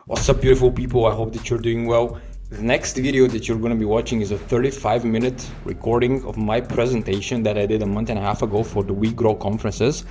What's up, beautiful people? I hope that you're doing well. The next video that you're going to be watching is a 35-minute recording of my presentation that I did a month and a half ago for the We Grow conferences,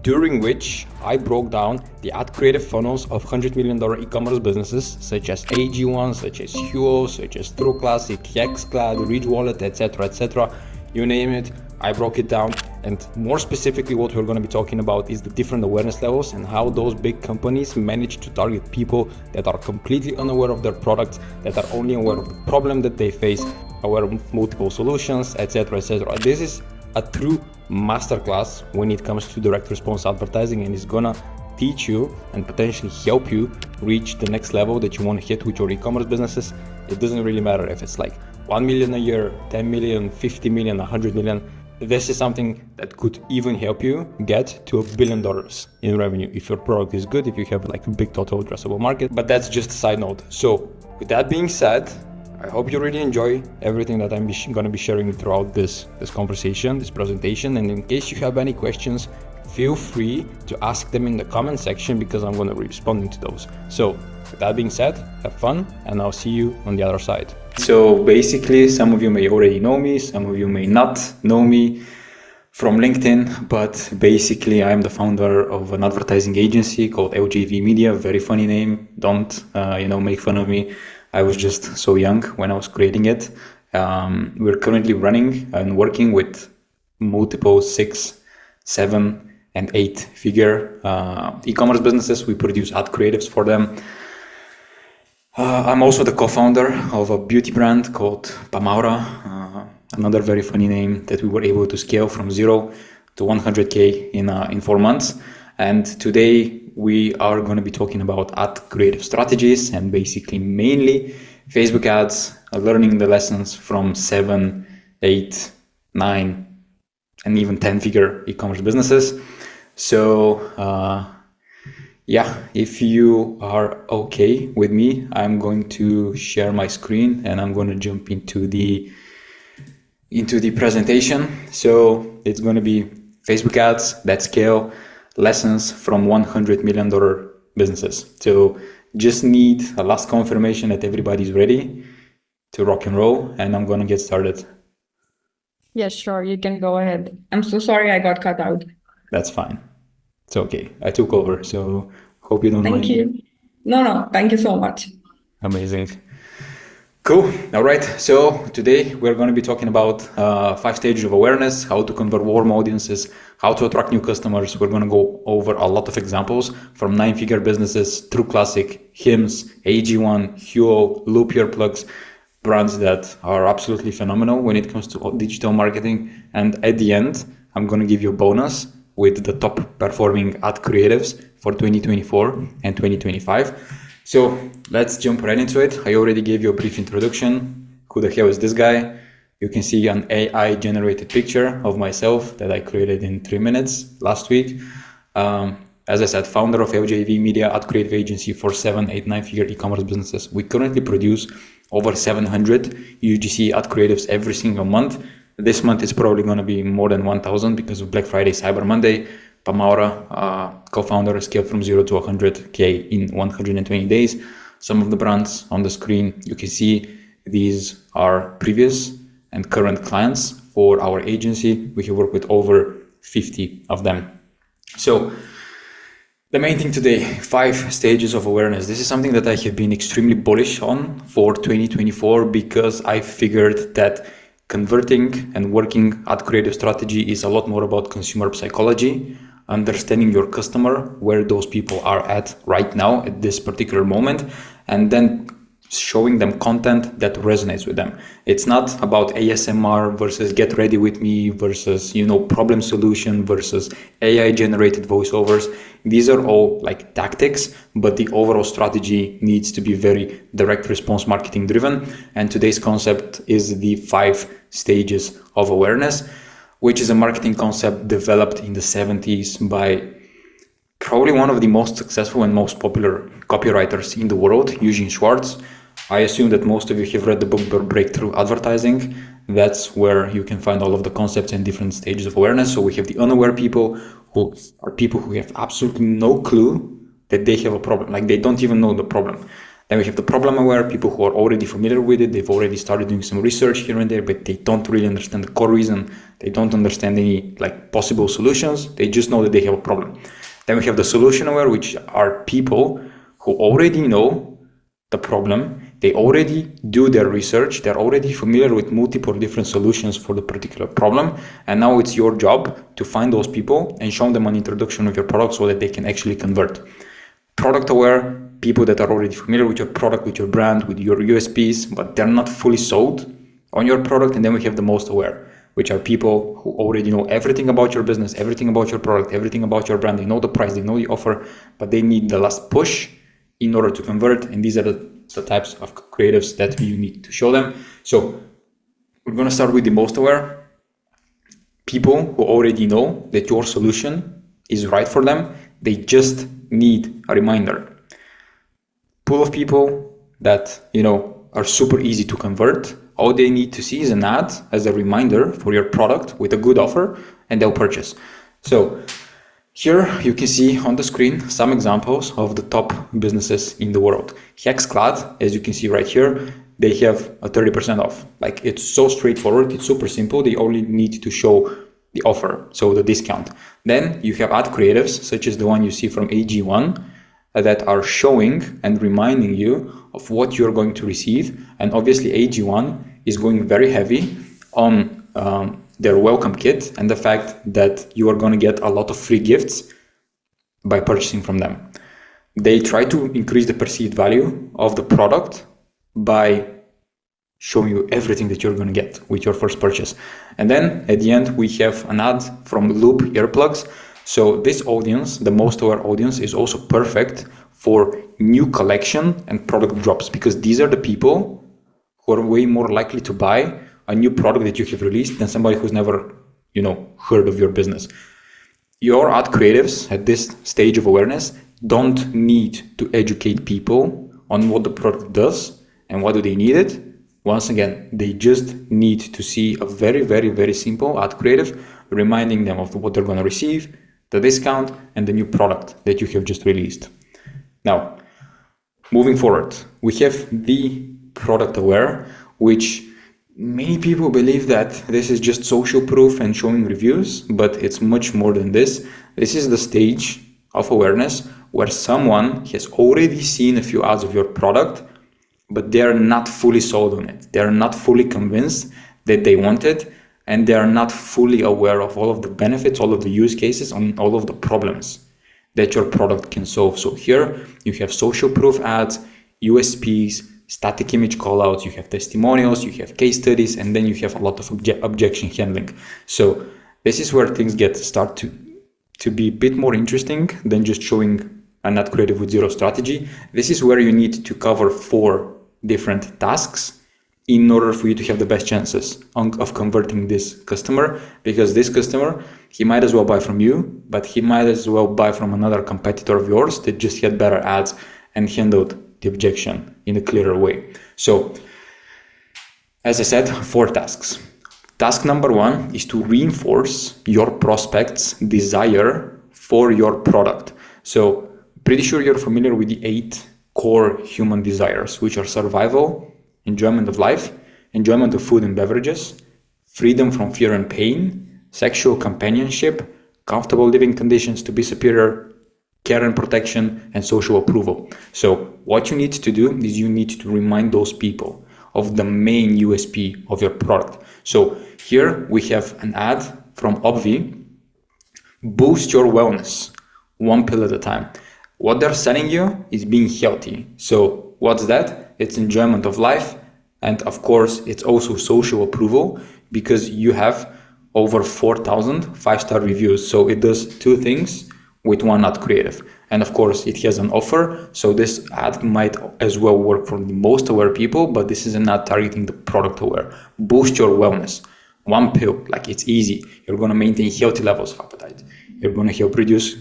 during which I broke down the ad creative funnels of $100 million e-commerce businesses such as AG1, such as Huo, such as True Classic, Xcloud, Reach Wallet, etc., etc. You name it, I broke it down. And more specifically, what we're going to be talking about is the different awareness levels and how those big companies manage to target people that are completely unaware of their products, that are only aware of the problem that they face, aware of multiple solutions, etc., etc. This is a true masterclass when it comes to direct response advertising, and it's gonna teach you and potentially help you reach the next level that you want to hit with your e-commerce businesses. It doesn't really matter if it's like 1 million a year, 10 million, 50 million, 100 million. This is something that could even help you get to $1 billion in revenue if your product is good, if you have like a big total addressable market. But that's just a side note. So with that being said, I hope you really enjoy everything that I'm going to be sharing throughout this conversation, this presentation. And in case you have any questions, feel free to ask them in the comment section because I'm going to be responding to those. So with that being said, have fun, and I'll see you on the other side. So basically, some of you may already know me, some of you may not know me from LinkedIn, but basically I'm the founder of an advertising agency called LJV Media. Very funny name. Don't make fun of me. I was just so young when I was creating it. We're currently running and working with multiple 6, 7, and 8-figure e-commerce businesses. We produce ad creatives for them. I'm also the co-founder of a beauty brand called Pamaura, another very funny name that we were able to scale from 0 to 100K in 4 months. And today we are going to be talking about ad creative strategies and basically mainly Facebook ads, learning the lessons from 7, 8, 9, and even 10-figure e-commerce businesses. So, if you are okay with me, I'm going to share my screen and I'm going to jump into the presentation. So it's going to be Facebook ads that scale, lessons from $100 million businesses. So just need a last confirmation that everybody's ready to rock and roll, and I'm going to get started. Yes, sure. You can go ahead. I'm so sorry I got cut out. That's fine. It's okay. I took over, so hope you don't mind. Thank you. No, thank you so much. Amazing. Cool. All right. So today we're going to be talking about 5 stages of awareness, how to convert warm audiences, how to attract new customers. We're going to go over a lot of examples from 9-figure businesses, True Classic, Hims, AG1, Huo, Loop Earplugs, brands that are absolutely phenomenal when it comes to digital marketing. And at the end, I'm going to give you a bonus with the top performing ad creatives for 2024 and 2025. So let's jump right into it. I already gave you a brief introduction. Who the hell is this guy? You can see an AI generated picture of myself that I created in 3 minutes last week. As I said, founder of LJV Media, ad creative agency for 7, 8, 9-figure e-commerce businesses. We currently produce over 700 UGC ad creatives every single month. This month is probably going to be more than 1,000 because of Black Friday, Cyber Monday. Pamaura, co-founder, scaled from 0 to 100K in 120 days. Some of the brands on the screen, you can see these are previous and current clients for our agency. We have worked with over 50 of them. So the main thing today, 5 stages of awareness. This is something that I have been extremely bullish on for 2024 because I figured that converting and working ad creative strategy is a lot more about consumer psychology, understanding your customer, where those people are at right now at this particular moment, and then showing them content that resonates with them. It's not about ASMR versus get ready with me versus, problem solution versus AI generated voiceovers. These are all like tactics, but the overall strategy needs to be very direct response marketing driven. And today's concept is the 5 stages of awareness, which is a marketing concept developed in the 70s by probably one of the most successful and most popular copywriters in the world, Eugene Schwartz. I assume that most of you have read the book Breakthrough Advertising. That's where you can find all of the concepts and different stages of awareness. So we have the unaware people, who are people who have absolutely no clue that they have a problem, like they don't even know the problem. Then we have the problem aware, people who are already familiar with it, they've already started doing some research here and there, but they don't really understand the core reason, they don't understand any like possible solutions, they just know that they have a problem. Then we have the solution aware, which are people who already know the problem, they already do their research, they're already familiar with multiple different solutions for the particular problem, and now it's your job to find those people and show them an introduction of your product so that they can actually convert. Product aware, people that are already familiar with your product, with your brand, with your USPs, but they're not fully sold on your product. And then we have the most aware, which are people who already know everything about your business, everything about your product, everything about your brand. They know the price, they know the offer, but they need the last push in order to convert. And these are the types of creatives that you need to show them. So we're going to start with the most aware. People who already know that your solution is right for them. They just need a reminder. Pool of people that, are super easy to convert. All they need to see is an ad as a reminder for your product with a good offer, and they'll purchase. So here you can see on the screen some examples of the top businesses in the world. Hexclad, as you can see right here, they have a 30% off. Like, it's so straightforward, it's super simple. They only need to show the offer, so the discount. Then you have ad creatives, such as the one you see from AG1, that are showing and reminding you of what you're going to receive. And obviously AG1 is going very heavy on their welcome kit and the fact that you are going to get a lot of free gifts by purchasing from them. They try to increase the perceived value of the product by showing you everything that you're going to get with your first purchase. And then at the end, we have an ad from Loop earplugs. So this audience, the most aware audience, is also perfect for new collection and product drops, because these are the people who are way more likely to buy a new product that you have released than somebody who's never, heard of your business. Your ad creatives at this stage of awareness don't need to educate people on what the product does and why do they need it. Once again, they just need to see a very, very, very simple ad creative reminding them of what they're going to receive, the discount, and the new product that you have just released. Now, moving forward, we have the product aware, which many people believe that this is just social proof and showing reviews, but it's much more than this. This is the stage of awareness where someone has already seen a few ads of your product, but they're not fully sold on it. They're not fully convinced that they want it, and they are not fully aware of all of the benefits, all of the use cases, and all of the problems that your product can solve. So here you have social proof ads, USPs, static image callouts, you have testimonials, you have case studies, and then you have a lot of objection handling. So this is where things start to be a bit more interesting than just showing an ad creative with zero strategy. This is where you need to cover 4 different tasks in order for you to have the best chances of converting this customer, because this customer, he might as well buy from you, but he might as well buy from another competitor of yours that just had better ads and handled the objection in a clearer way. So, as I said, 4 tasks. Task number 1 is to reinforce your prospect's desire for your product. So, pretty sure you're familiar with the 8 core human desires, which are survival, enjoyment of life, enjoyment of food and beverages, freedom from fear and pain, sexual companionship, comfortable living conditions to be superior, care and protection, and social approval. So what you need to do is you need to remind those people of the main USP of your product. So here we have an ad from Obvi, boost your wellness, 1 pill at a time. What they're selling you is being healthy. So what's that? It's enjoyment of life, and of course it's also social approval, because you have over 4,000 5-star reviews. So it does 2 things with 1 ad creative, and of course it has an offer. So this ad might as well work for the most aware people, but this is an ad targeting the product aware. Boost your wellness, 1 pill, like it's easy. You're going to maintain healthy levels of appetite. You're going to help reduce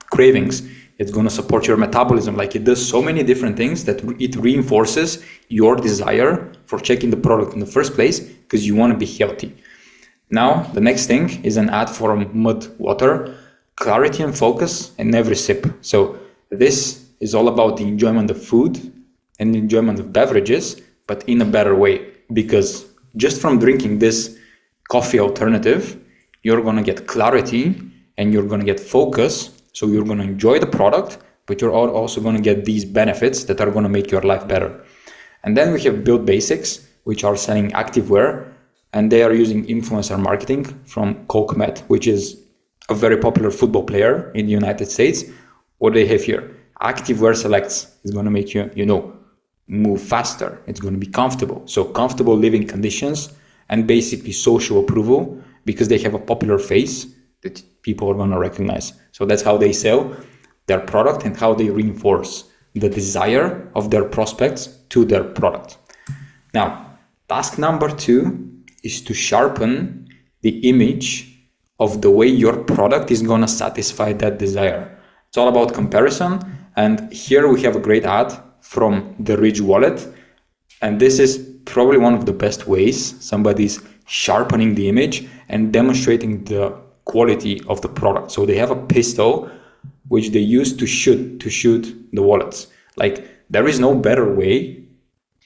cravings. It's going to support your metabolism. Like, it does so many different things that it reinforces your desire for checking the product in the first place, because you want to be healthy. Now, the next thing is an ad for Mud Water, clarity and focus in every sip. So this is all about the enjoyment of food and the enjoyment of beverages, but in a better way. Because just from drinking this coffee alternative, you're gonna get clarity and you're gonna get focus. So you're gonna enjoy the product, but you're also gonna get these benefits that are gonna make your life better. And then we have Build Basics, which are selling activewear, and they are using influencer marketing from Coke Met, which is a very popular football player in the United States. What do they have here? Activewear Selects is going to make you, move faster. It's going to be comfortable. So comfortable living conditions and basically social approval, because they have a popular face that people are going to recognize. So that's how they sell their product and how they reinforce the desire of their prospects to their product. Now, task number 2 is to sharpen the image of the way your product is going to satisfy that desire. It's all about comparison. And here we have a great ad from the Ridge Wallet. And this is probably one of the best ways somebody's sharpening the image and demonstrating the quality of the product. So they have a pistol which they use to shoot the wallets. Like, there is no better way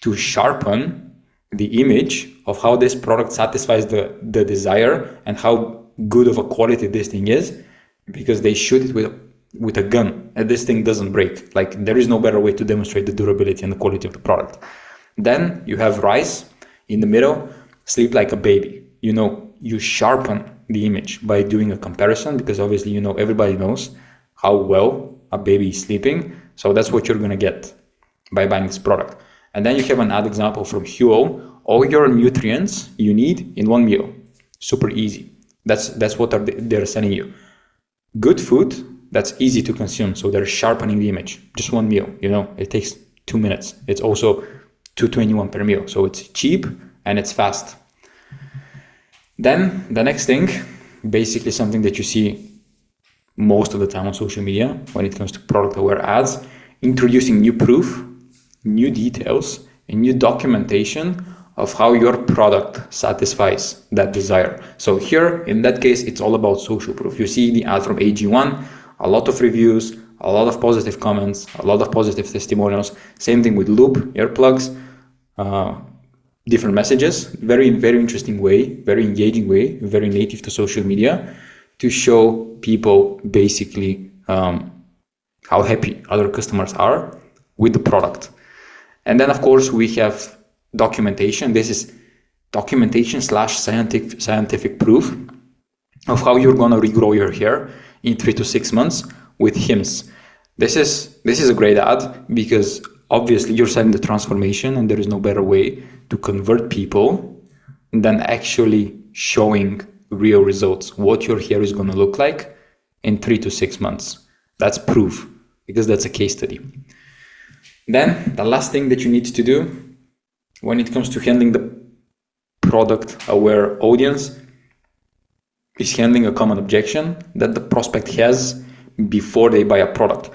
to sharpen the image of how this product satisfies the desire and how good of a quality this thing is, because they shoot it with a gun and this thing doesn't break. Like, there is no better way to demonstrate the durability and the quality of the product. Then you have Rise in the middle, Sleep Like a Baby. You sharpen the image by doing a comparison, because obviously, everybody knows how well a baby is sleeping. So that's what you're going to get by buying this product. And then you have an ad example from Huel. All your nutrients you need in one meal. Super easy. That's what they're selling you. Good food that's easy to consume. So they're sharpening the image. Just one meal, it takes 2 minutes. It's also $2.21 per meal. So it's cheap and it's fast. Then the next thing, basically something that you see most of the time on social media when it comes to product aware ads, introducing new proof, new details, and new documentation of how your product satisfies that desire. So here, in that case, it's all about social proof. You see the ad from AG1, a lot of reviews, a lot of positive comments, a lot of positive testimonials. Same thing with Loop, earplugs, different messages. Very, very interesting way, very engaging way, very native to social media to show people basically how happy other customers are with the product. And then, of course, we have documentation. This is documentation / scientific proof of how you're going to regrow your hair in 3 to 6 months with Hims. This is a great ad, because obviously you're selling the transformation, and there is no better way to convert people than actually showing real results, what your hair is going to look like in 3 to 6 months. That's proof, because that's a case study. Then the last thing that you need to do when it comes to handling the product aware audience is handling a common objection that the prospect has before they buy a product.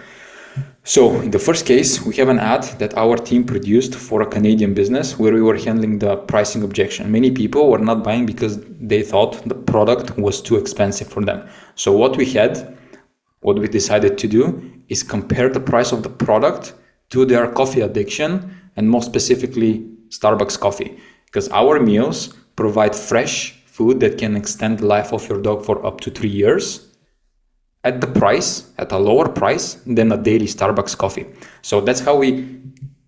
So in the first case, we have an ad that our team produced for a Canadian business where we were handling the pricing objection. Many people were not buying because they thought the product was too expensive for them. So what we decided to do is compare the price of the product to their coffee addiction, and more specifically Starbucks coffee, because our meals provide fresh food that can extend the life of your dog for up to 3 years at a lower price than a daily Starbucks coffee. So that's how we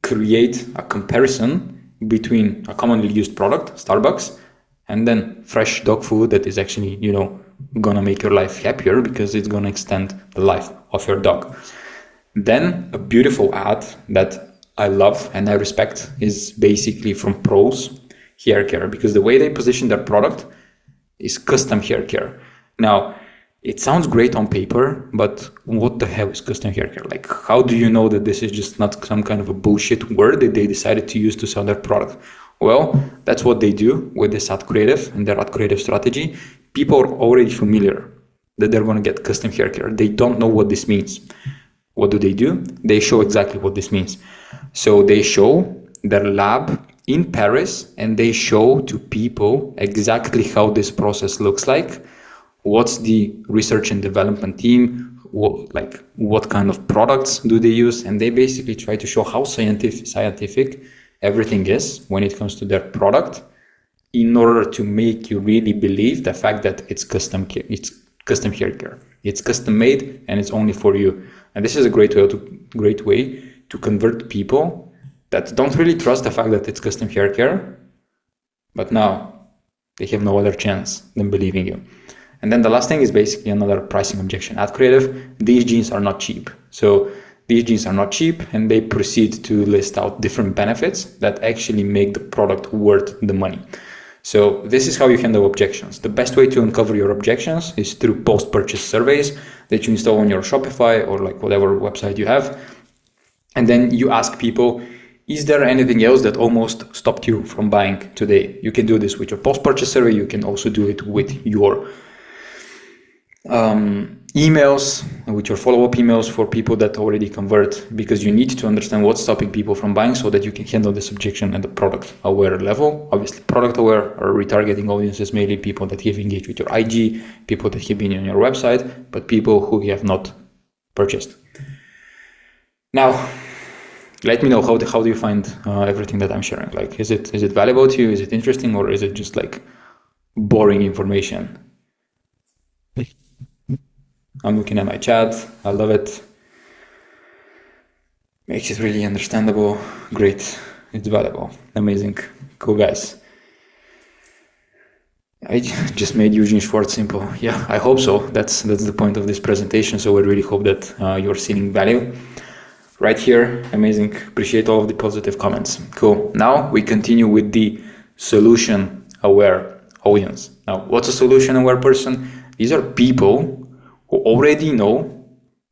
create a comparison between a commonly used product, Starbucks, and then fresh dog food that is actually, gonna make your life happier because it's gonna extend the life of your dog. Then a beautiful ad that I love and I respect is basically from Prose Hair Care, because the way they position their product is custom hair care. Now, it sounds great on paper, but what the hell is custom hair care? Like, how do you know that this is just not some kind of a bullshit word that they decided to use to sell their product? Well, that's what they do with this ad creative and their ad creative strategy. People are already familiar that they're going to get custom hair care. They don't know what this means. What do? They show exactly what this means. So they show their lab in Paris, and they show to people exactly how this process looks like. What's the research and development team? what kind of products do they use, and they basically try to show how scientific everything is when it comes to their product, in order to make you really believe the fact that it's custom hair care, it's custom made, and it's only for you. And this is a great way to convert people that don't really trust the fact that it's custom hair care, but now they have no other chance than believing you. And then the last thing is basically another pricing objection. At Creative, these jeans are not cheap. So these jeans are not cheap, and they proceed to list out different benefits that actually make the product worth the money. So this is how you handle objections. The best way to uncover your objections is through post-purchase surveys that you install on your Shopify or like whatever website you have. And then you ask people, is there anything else that almost stopped you from buying today? You can do this with your post-purchase survey. You can also do it with your emails, with your follow-up emails for people that already convert, because you need to understand what's stopping people from buying so that you can handle this objection at the product aware level. Obviously, product aware or retargeting audiences, mainly people that have engaged with your IG, people that have been on your website, but people who have not purchased. Now, let me know how do you find everything that I'm sharing? Like, is it valuable to you? Is it interesting, or is it just like boring information? I'm looking at my chat. I love it. Makes it really understandable. Great. It's valuable. Amazing. Cool, guys. I just made Eugene Schwartz simple. Yeah, I hope so. That's the point of this presentation. So I really hope that you're seeing value right here. Amazing. Appreciate all of the positive comments. Cool. Now we continue with the solution-aware audience. Now, what's a solution-aware person? These are people who already know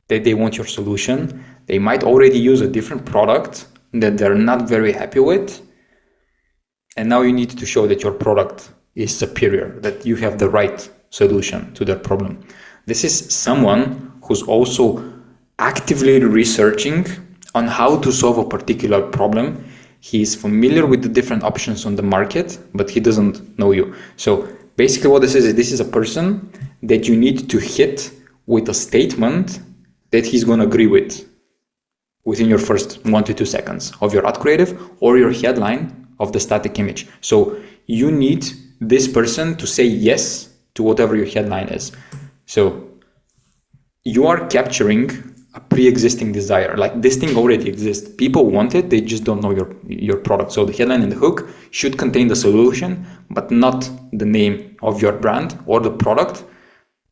that they want your solution. They might already use a different product that they're not very happy with. And now you need to show that your product is superior, that you have the right solution to their problem. This is someone who's also actively researching on how to solve a particular problem. He is familiar with the different options on the market, but he doesn't know you. So basically what this is a person that you need to hit with a statement that he's going to agree with within your first 1 to 2 seconds of your ad creative or your headline of the static image. So you need this person to say yes to whatever your headline is. So you are capturing a pre-existing desire. Like, this thing already exists. People want it, they just don't know your product. So the headline and the hook should contain the solution, but not the name of your brand or the product,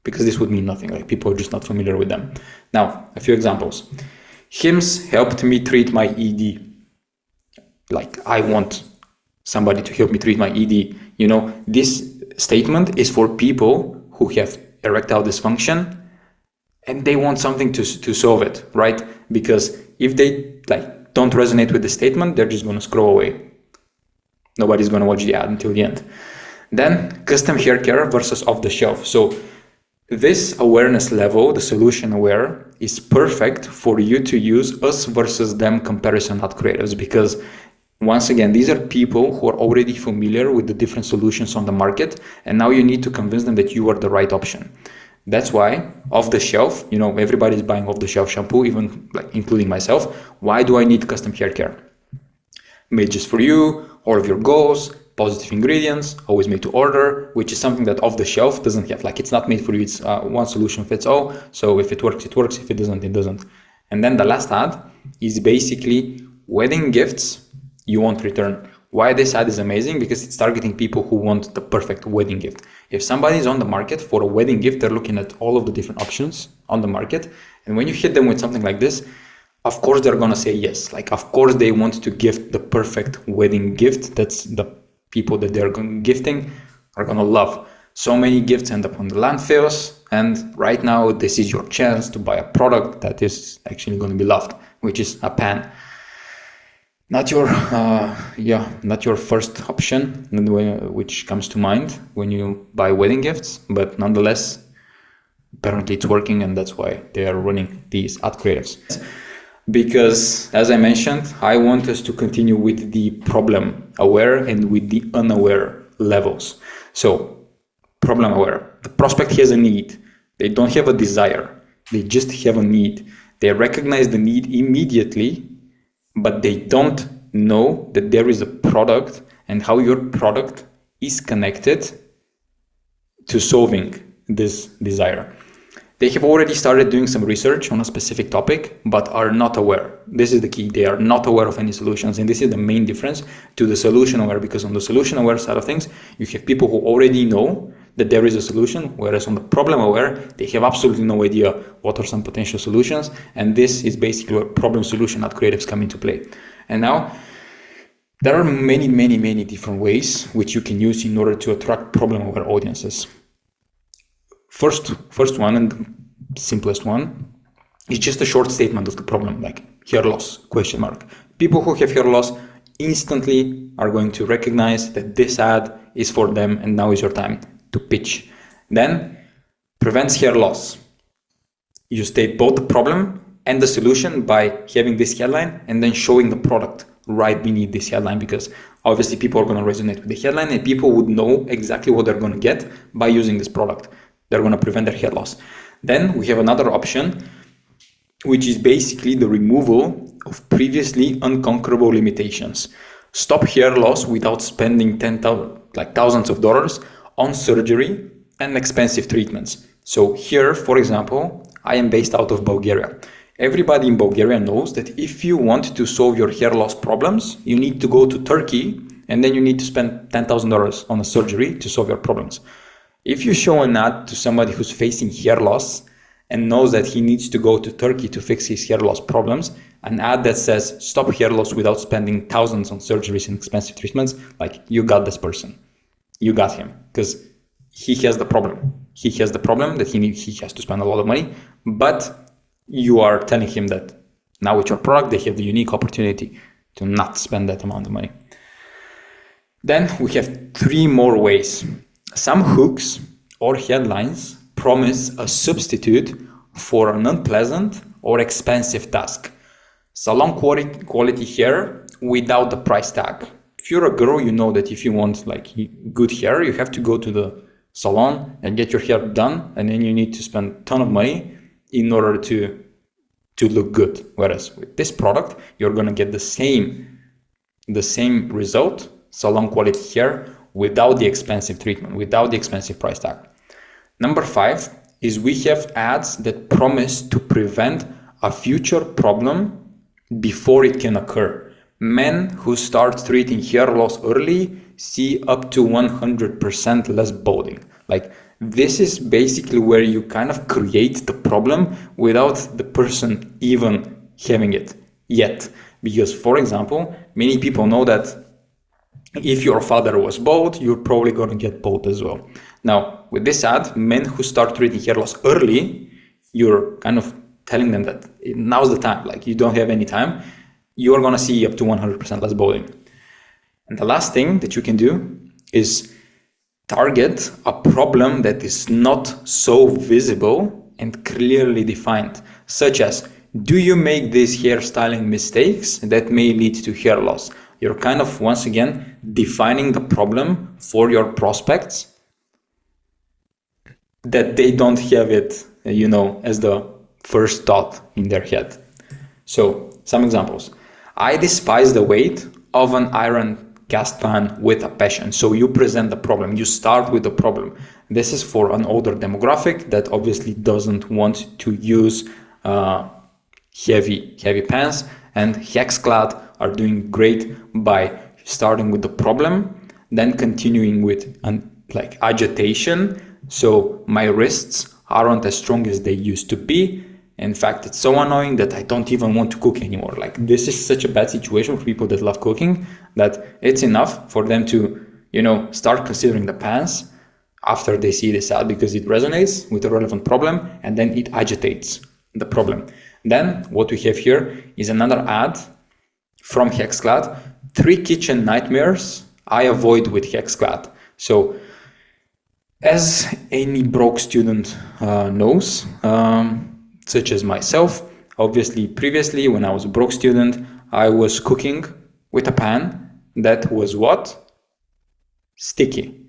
because this would mean nothing. Like, people are just not familiar with them. Now, a few examples. Hims helped me treat my ED. Like, I want somebody to help me treat my ED. You know, this statement is for people who have erectile dysfunction and they want something to solve it, right? Because if they don't resonate with the statement, they're just going to scroll away. Nobody's going to watch the ad until the end. Then custom hair care versus off the shelf. So this awareness level, the solution aware, is perfect for you to use us versus them comparison ad creatives, because once again, these are people who are already familiar with the different solutions on the market, and now you need to convince them that you are the right option. That's why off the shelf, you know, everybody's buying off the shelf shampoo, even including myself. Why do I need custom hair care? Made just for you, all of your goals, positive ingredients, always made to order, which is something that off the shelf doesn't have. Like, it's not made for you. It's one solution fits all. So if it works, it works. If it doesn't, it doesn't. And then the last ad is basically wedding gifts you won't return. Why this ad is amazing? Because it's targeting people who want the perfect wedding gift. If somebody is on the market for a wedding gift, they're looking at all of the different options on the market. And when you hit them with something like this, of course they're gonna say yes. Like, of course they want to gift the perfect wedding gift. That's the people that they're gifting are gonna love. So many gifts end up on the landfills, and right now this is your chance to buy a product that is actually gonna be loved, which is a pan. Not your first option, which comes to mind when you buy wedding gifts, but nonetheless, apparently it's working, and that's why they are running these ad creatives. Because, as I mentioned, I want us to continue with the problem aware and with the unaware levels. So, problem aware. The prospect has a need. They don't have a desire. They just have a need. They recognize the need immediately, but they don't know that there is a product and how your product is connected to solving this desire. They have already started doing some research on a specific topic, but are not aware. This is the key. They are not aware of any solutions. And this is the main difference to the solution aware, because on the solution aware side of things, you have people who already know that there is a solution, whereas on the problem aware, they have absolutely no idea what are some potential solutions. And this is basically where problem solution at creatives come into play. And now there are many different ways which you can use in order to attract problem aware audiences. First one, and simplest one, is just a short statement of the problem, like hair loss, ? People who have hair loss instantly are going to recognize that this ad is for them, and now is your time to pitch. Then, prevents hair loss. You state both the problem and the solution by having this headline and then showing the product right beneath this headline, because obviously people are going to resonate with the headline and people would know exactly what they're going to get by using this product. They're going to prevent their hair loss. Then we have another option, which is basically the removal of previously unconquerable limitations. Stop hair loss without spending thousands of dollars on surgery and expensive treatments. So here, for example, I am based out of Bulgaria. Everybody in Bulgaria knows that if you want to solve your hair loss problems, you need to go to Turkey, and then you need to spend $10,000 on a surgery to solve your problems. If you show an ad to somebody who's facing hair loss and knows that he needs to go to Turkey to fix his hair loss problems, an ad that says stop hair loss without spending thousands on surgeries and expensive treatments, like, you got this person. You got him, because he has the problem. He has the problem that he has to spend a lot of money, but you are telling him that now with your product, they have the unique opportunity to not spend that amount of money. Then we have 3 more ways. Some hooks or headlines promise a substitute for an unpleasant or expensive task. Salon quality hair without the price tag. If you're a girl, you know that if you want good hair, you have to go to the salon and get your hair done, and then you need to spend a ton of money in order to look good. Whereas with this product, you're gonna get the same result, salon quality hair, without the expensive treatment, without the expensive price tag. Number 5 is we have ads that promise to prevent a future problem before it can occur. Men who start treating hair loss early see up to 100% less balding. This is basically where you kind of create the problem without the person even having it yet. Because, for example, many people know that if your father was bald, you're probably going to get bald as well. Now, with this ad, men who start treating hair loss early, you're kind of telling them that now's the time, you don't have any time. You're going to see up to 100% less balding. And the last thing that you can do is target a problem that is not so visible and clearly defined, such as, do you make these hairstyling mistakes that may lead to hair loss? You're kind of, once again, defining the problem for your prospects, that they don't have it, as the first thought in their head. So, some examples. I despise the weight of an iron cast pan with a passion. So you present the problem. You start with the problem. This is for an older demographic that obviously doesn't want to use heavy pans, and Hexclad are doing great by starting with the problem, then continuing with agitation. So my wrists aren't as strong as they used to be. In fact, it's so annoying that I don't even want to cook anymore. This is such a bad situation for people that love cooking, that it's enough for them to, start considering the pans after they see this ad, because it resonates with the relevant problem and then it agitates the problem. Then what we have here is another ad from Hexclad, 3 kitchen nightmares I avoid with Hexclad. So as any broke student knows, such as myself, obviously previously when I was a broke student, I was cooking with a pan that was what? Sticking.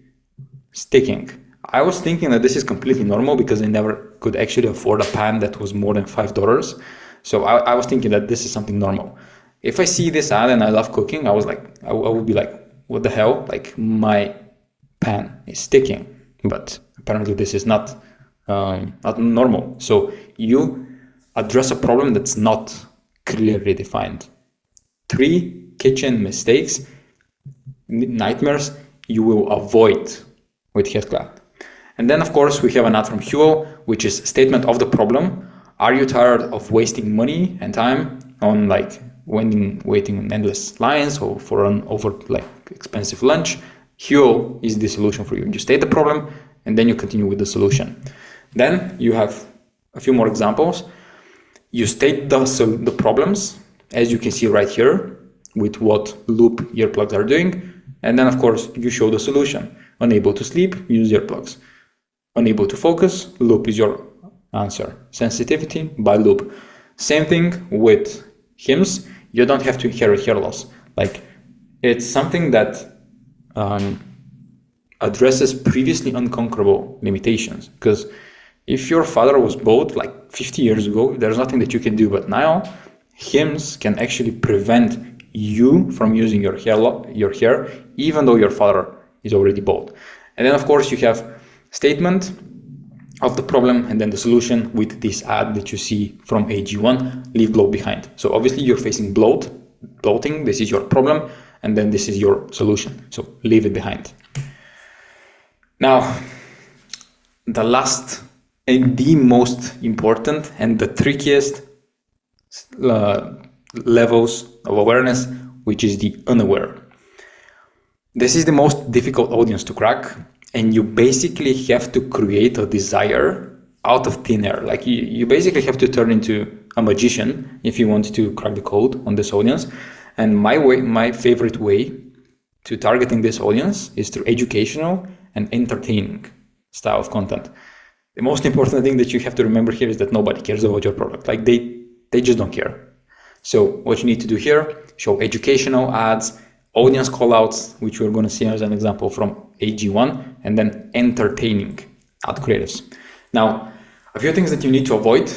I was thinking that this is completely normal because I never could actually afford a pan that was more than $5. So I was thinking that this is something normal. If I see this ad and I love cooking, I would be like, what the hell? Like, my pan is sticking. But apparently this is not normal. So you address a problem that's not clearly defined. 3 kitchen mistakes, nightmares you will avoid with Headcloud. And then of course we have an ad from Huel, which is statement of the problem. Are you tired of wasting money and time on like waiting in endless lines or for an expensive lunch? Huel is the solution for you. You state the problem and then you continue with the solution. Then you have a few more examples. You state the problems, as you can see right here, with what Loop earplugs are doing. And then of course you show the solution. Unable to sleep, use earplugs. Unable to focus, Loop is your answer. Sensitivity, by Loop. Same thing with hymns. You don't have to inherit hair loss. Like, it's something that addresses previously unconquerable limitations. Because if your father was bald like 50 years ago, there's nothing that you can do. But now, hymns can actually prevent you from using your hair, even though your father is already bald. And then of course you have statement of the problem and then the solution with this ad that you see from AG1, leave bloat behind. So obviously you're facing bloating, this is your problem, and then this is your solution. So leave it behind. Now, the last and the most important and the trickiest levels of awareness, which is the unaware. This is the most difficult audience to crack, and you basically have to create a desire out of thin air. Like you basically have to turn into a magician if you want to crack the code on this audience. And my favorite way to targeting this audience is through educational and entertaining style of content. The most important thing that you have to remember here is that nobody cares about your product. Like they just don't care. So what you need to do here, show educational ads, audience callouts, which we're going to see as an example from AG1, and then entertaining ad creatives. Now, a few things that you need to avoid.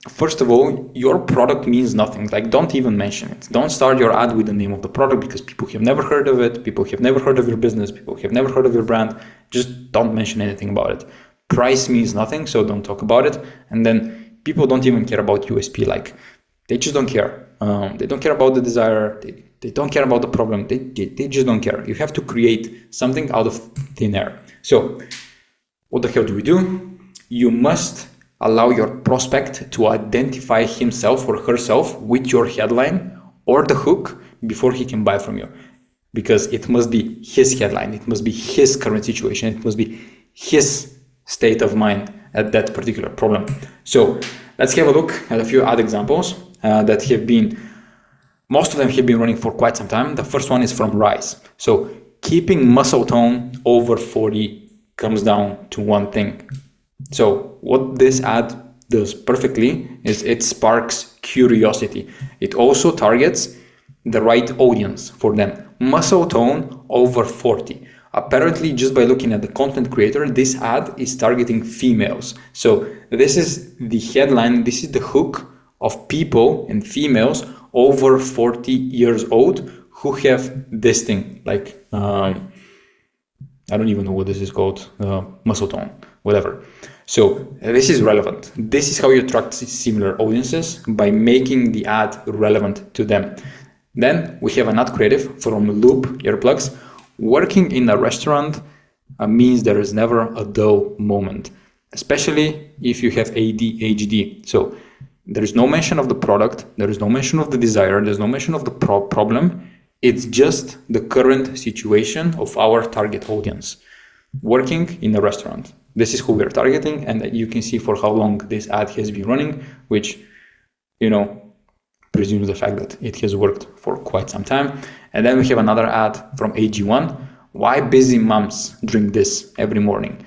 First of all, your product means nothing. Like, don't even mention it. Don't start your ad with the name of the product because people have never heard of it. People have never heard of your business. People have never heard of your brand. Just don't mention anything about it. Price means nothing, so don't talk about it. And then people don't even care about USP. Like, they just don't care. They don't care about the desire. They don't care about the problem. They just don't care. You have to create something out of thin air. So what the hell do we do? You must allow your prospect to identify himself or herself with your headline or the hook before he can buy from you. Because it must be his headline. It must be his current situation. It must be his state of mind at that particular problem. So let's have a look at a few ad examples that have been, most of them have been running for quite some time. The first one is from Rise. So keeping muscle tone over 40 comes down to one thing. So what this ad does perfectly is it sparks curiosity. It also targets the right audience for them. Muscle tone over 40. Apparently, just by looking at the content creator, this ad is targeting females. So this is the headline, this is the hook of people and females over 40 years old who have this thing, like, I don't even know what this is called, muscle tone, whatever. So this is relevant. This is how you attract similar audiences, by making the ad relevant to them. Then we have an ad creative from Loop earplugs. Working in a restaurant means there is never a dull moment, especially if you have ADHD. So there is no mention of the product, there is no mention of the desire, there's no mention of the problem. It's just the current situation of our target audience. Working in a restaurant. This is who we're targeting, and you can see for how long this ad has been running, which, presumes the fact that it has worked for quite some time. And then we have another ad from AG1. Why busy moms drink this every morning?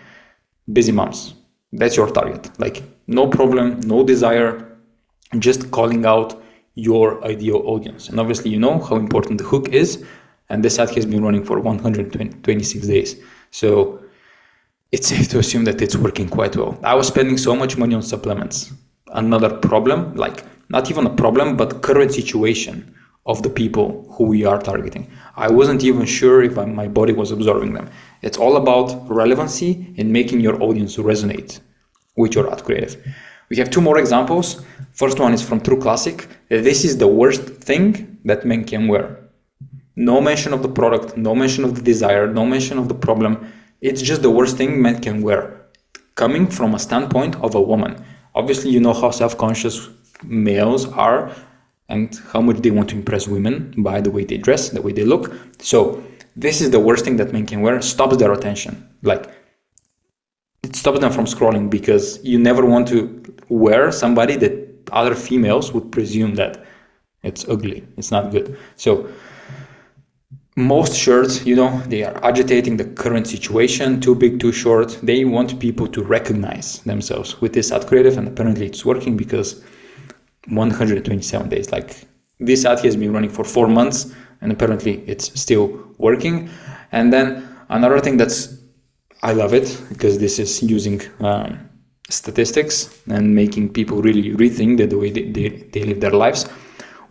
Busy moms. That's your target. Like, no problem, no desire, just calling out your ideal audience. And obviously, you know how important the hook is. And this ad has been running for 126 days. So it's safe to assume that it's working quite well. I was spending so much money on supplements. Another problem, like not even a problem, but current situation of the people who we are targeting. I wasn't even sure if my body was absorbing them. It's all about relevancy and making your audience resonate with your ad creative. We have two more examples. First one is from True Classic. This is the worst thing that men can wear. No mention of the product, no mention of the desire, no mention of the problem. It's just the worst thing men can wear, coming from a standpoint of a woman. Obviously, you know how self-conscious males are and how much they want to impress women by the way they dress, the way they look. So this is the worst thing that men can wear. Stops their attention. Like, it stops them from scrolling, because you never want to wear somebody that other females would presume that it's ugly, it's not good. So most shirts, you know, they are agitating the current situation, too big, too short. They want people to recognize themselves with this ad creative, and apparently it's working, because 127 days, like this ad has been running for 4 months, and apparently it's still working. And then another thing I love it, because this is using statistics and making people really rethink the way they live their lives.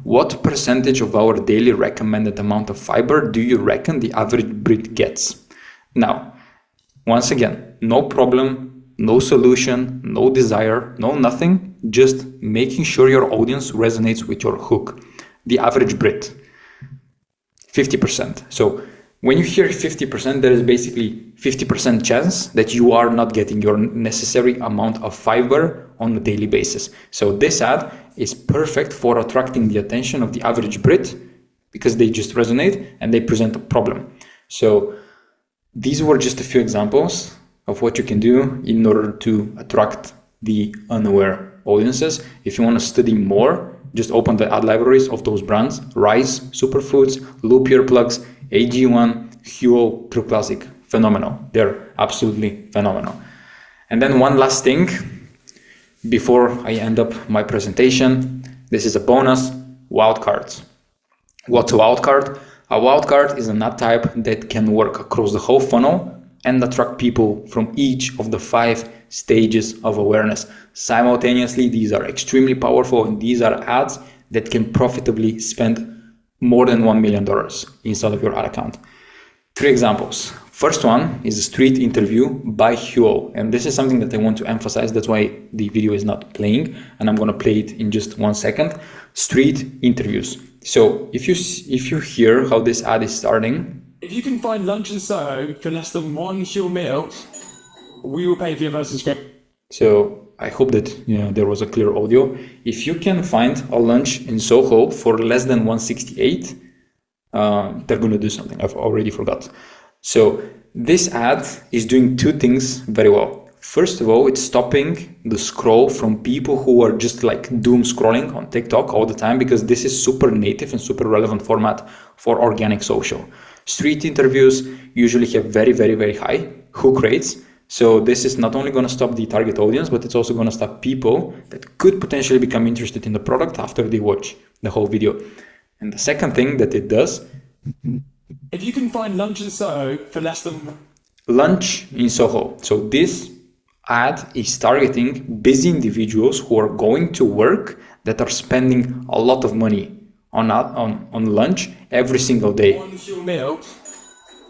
What percentage of our daily recommended amount of fiber do you reckon the average Brit gets? Now, once again, no problem, no solution, no desire, no nothing, just making sure your audience resonates with your hook. The average Brit, 50%. So when you hear 50%, there is basically 50% chance that you are not getting your necessary amount of fiber on a daily basis. So this ad is perfect for attracting the attention of the average Brit, because they just resonate and they present a problem. So these were just a few examples of what you can do in order to attract the unaware audiences. If you want to study more, just open the ad libraries of those brands: Rise, Superfoods, Loop Earplugs, AG1, Huo, True Classic. Phenomenal. They're absolutely phenomenal. And then one last thing before I end up my presentation. This is a bonus: wildcards. What's a wildcard? A wildcard is an ad type that can work across the whole funnel and attract people from each of the 5 stages of awareness. Simultaneously, these are extremely powerful, and these are ads that can profitably spend more than $1 million inside of your ad account. 3 examples. First one is a street interview by Huo, and this is something that I want to emphasize. That's why the video is not playing, and I'm gonna play it in just 1 second. Street interviews. So if you hear how this ad is starting. If you can find lunch in Soho for less than one Huel meal, we will pay for your first subscription. So I hope that there was a clear audio. If you can find a lunch in Soho for less than 168, they're going to do something. I've already forgot. So this ad is doing 2 things very well. First of all, it's stopping the scroll from people who are just like doom scrolling on TikTok all the time, because this is super native and super relevant format for organic social. Street interviews usually have very, very, very high hook rates. So this is not only going to stop the target audience, but it's also going to stop people that could potentially become interested in the product after they watch the whole video. And the second thing that it does, if you can find lunch in Soho for less than lunch in Soho. So this ad is targeting busy individuals who are going to work, that are spending a lot of money on lunch every single day. one Huel meal,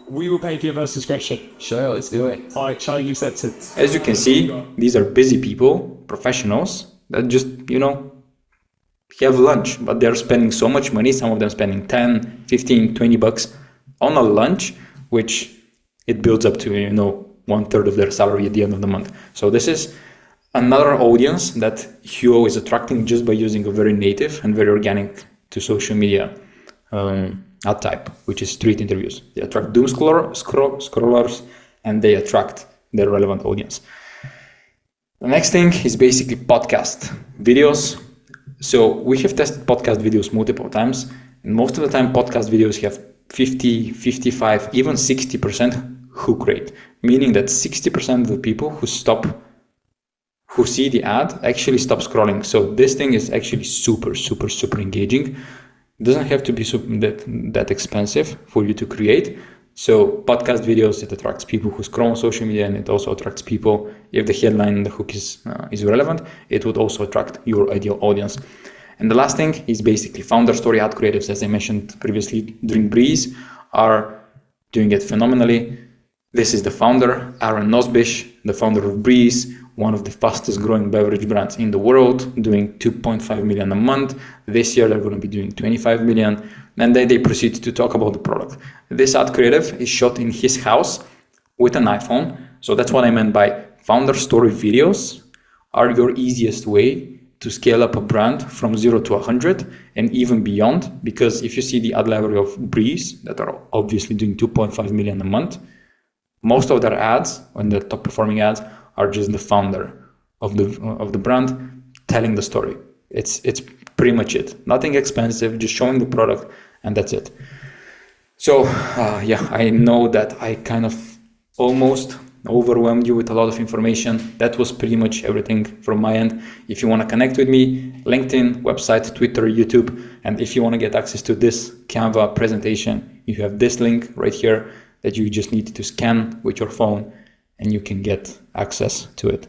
we will pay for your first subscription. Sure, let's do it. Alright, challenge accepted. As you can see, these are busy people, professionals, that just, have lunch, but they're spending so much money. Some of them spending 10, 15, 20 bucks on a lunch, which it builds up to, 1/3 of their salary at the end of the month. So this is another audience that Huo is attracting just by using a very native and very organic to social media ad type, which is street interviews. They attract doom scrollers, and they attract their relevant audience. The next thing is basically podcast videos. So we have tested podcast videos multiple times, and most of the time podcast videos have 50, 55, even 60% hook rate, meaning that 60% of the people who see the ad actually stop scrolling. So this thing is actually super, super, super engaging. It doesn't have to be that expensive for you to create. So podcast videos, it attracts people who scroll on social media, and it also attracts people. If the headline and the hook is relevant, it would also attract your ideal audience. And the last thing is basically founder story ad creatives, as I mentioned previously during Breeze, are doing it phenomenally. This is the founder, Aaron Nosbish, the founder of Breeze, one of the fastest growing beverage brands in the world, doing 2.5 million a month. This year, they're going to be doing 25 million. And then they proceed to talk about the product. This ad creative is shot in his house with an iPhone. So that's what I meant by founder story videos are your easiest way to scale up a brand from 0 to 100 and even beyond. Because if you see the ad library of Breeze that are obviously doing 2.5 million a month, most of their ads, and the top performing ads, are just the founder of the brand telling the story. It's pretty much it. Nothing expensive, just showing the product, and that's it. So yeah, I know that I kind of almost overwhelmed you with a lot of information. That was pretty much everything from my end. If you want to connect with me, LinkedIn, website, Twitter, YouTube, and if you want to get access to this Canva presentation, you have this link right here that you just need to scan with your phone and you can get access to it.